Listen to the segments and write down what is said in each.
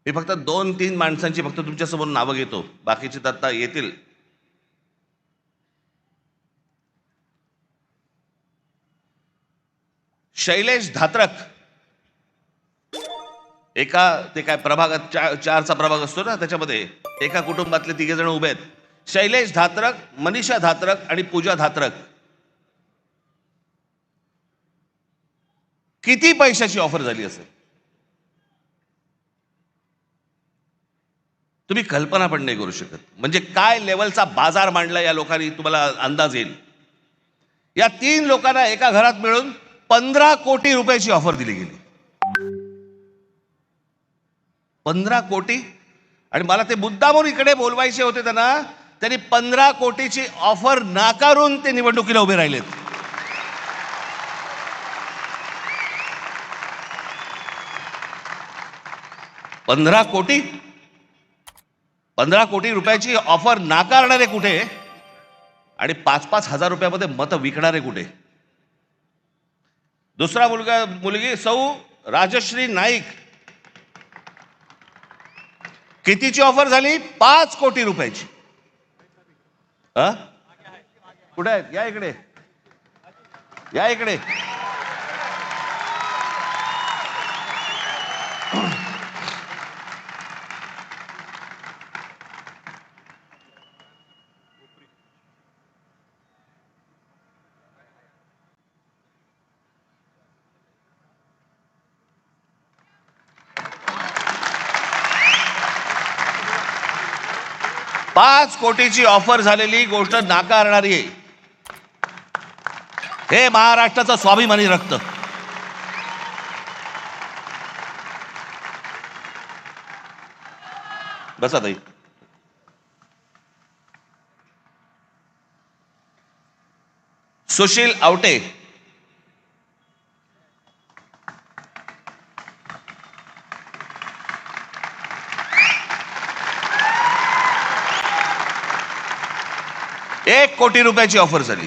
मी फक्त 2-3 माणसांची फक्त तुमच्यासमोर नावं घेतो, बाकीचे तर आता येतील. शैलेश धात्रक, एका ते काय प्रभागात 4चा प्रभाग असतो ना, त्याच्यामध्ये एका कुटुंबातले 3 जण उभे आहेत. शैलेश धात्रक, मनीषा धात्रक आणि पूजा धात्रक. किती पैशाची ऑफर झाली असेल तुम्ही कल्पना पण नाही करू शकत. म्हणजे काय लेवलचा बाजार मांडला या लोकांनी, तुम्हाला अंदाज येईल. या 3 लोकांना एका घरात मिळून 15 कोटी रुपयाची ऑफर दिली गेली. 15 कोटी. आणि मला ते मुद्दामून इकडे बोलवायचे होते त्यांनी 15 कोटीची ऑफर नाकारून ते निवडणुकीला उभे राहिलेत. पंधरा कोटी रुपयाची ऑफर नाकारणारे कुठे आणि 5-5 हजार रुपयामध्ये मतं विकणारे कुठे. दुसरा मुलगी सौ राजश्री नाईक, कितीची ऑफर झाली? 5 कोटी रुपयाची. कुठे आहेत? या इकडे, या इकडे. पाच कोटीची ऑफर झालेली गोष्ट नाकारणारी आहे. हे महाराष्ट्राचं स्वाभिमानी रक्त. बसा ताई. सुशील आवटे, एक कोटी रुपयाची ऑफर झाली,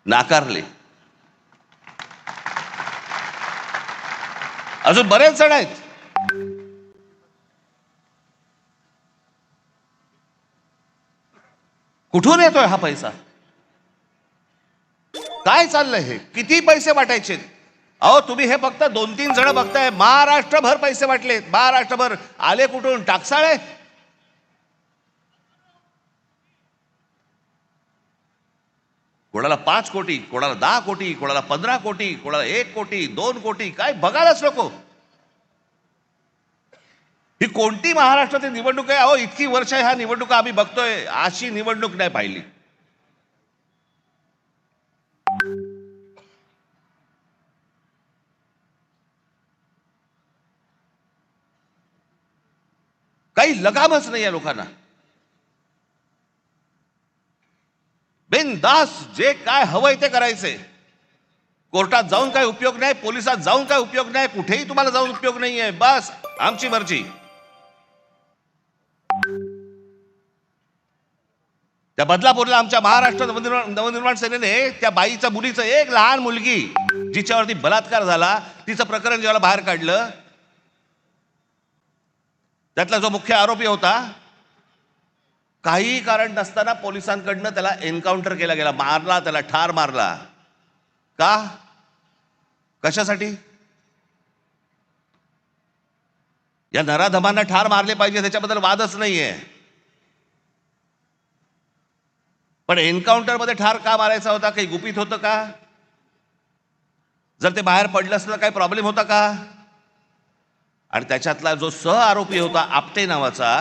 नाकारले. अजून बरेच जण आहेत. कुठून येतोय हा पैसा? काय चाललंय हे? किती पैसे वाटायचे? अहो तुम्ही हे फक्त 2-3 जण बघताय, महाराष्ट्रभर पैसे वाटलेत. महाराष्ट्रभर आले कुठून? टाकसाळे. कोणाला 5 कोटी, कोणाला 10 कोटी, कोणाला 15 कोटी, कोणाला 1 कोटी, 2 कोटी. काय बघायलाच नको. ही कोणती महाराष्ट्राची निवडणूक आहे? अहो इतकी वर्ष ह्या निवडणुका आम्ही बघतोय, अशी निवडणूक नाही पाहिली. काही लगामच नाही या लोकांना. बिनधास्त जे काय हवंय ते करायचंय. कोर्टात जाऊन काय उपयोग नाही, पोलिसात जाऊन काय उपयोग नाही, कुठेही तुम्हाला जाऊन उपयोग नाहीये. बस आमची मर्जी. त्या बदलापूरला आमच्या महाराष्ट्र नवनिर्माण सेनेने त्या बाईच्या मुलीचं, एक लहान मुलगी जिच्यावरती बलात्कार झाला, तिचं प्रकरण जेव्हा बाहेर काढलं, त्यातला जो मुख्य आरोपी होता, काही कारण नसताना पोलिसांकडनं त्याला एन्काउंटर केला गेला, मारला, त्याला ठार मारला. का? कशासाठी? या नराधमांना ठार मारले पाहिजे, त्याच्याबद्दल वादच नाहीये. पण एन्काउंटर मध्ये ठार का मारायचा होता? काही गुपित होतं का? जर ते बाहेर पडलं असलं काही प्रॉब्लेम होता का? आणि त्याच्यातला जो सह आरोपी होता आपटे नावाचा,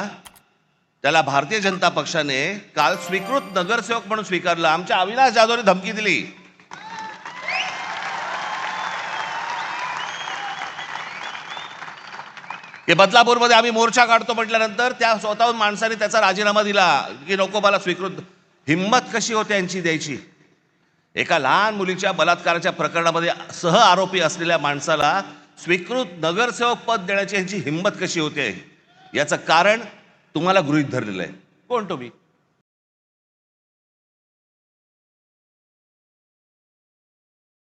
त्याला भारतीय जनता पक्षाने काल स्वीकृत नगरसेवक म्हणून स्वीकारलं. आमच्या अविनाश जाधवने धमकी दिली. की बदलापूरमध्ये आम्ही मोर्चा काढतो म्हटल्यानंतर त्या स्वतःहून माणसाने त्याचा राजीनामा दिला की नको मला स्वीकृत. हिम्मत कशी होते यांची द्यायची? एका लहान मुलीच्या बलात्काराच्या प्रकरणामध्ये सह आरोपी असलेल्या माणसाला स्वीकृत नगरसेवक पद देण्याची यांची हिम्मत कशी होते? याचं कारण तुम्हाला गृहीत धरलेलं आहे. कोण तुम्ही?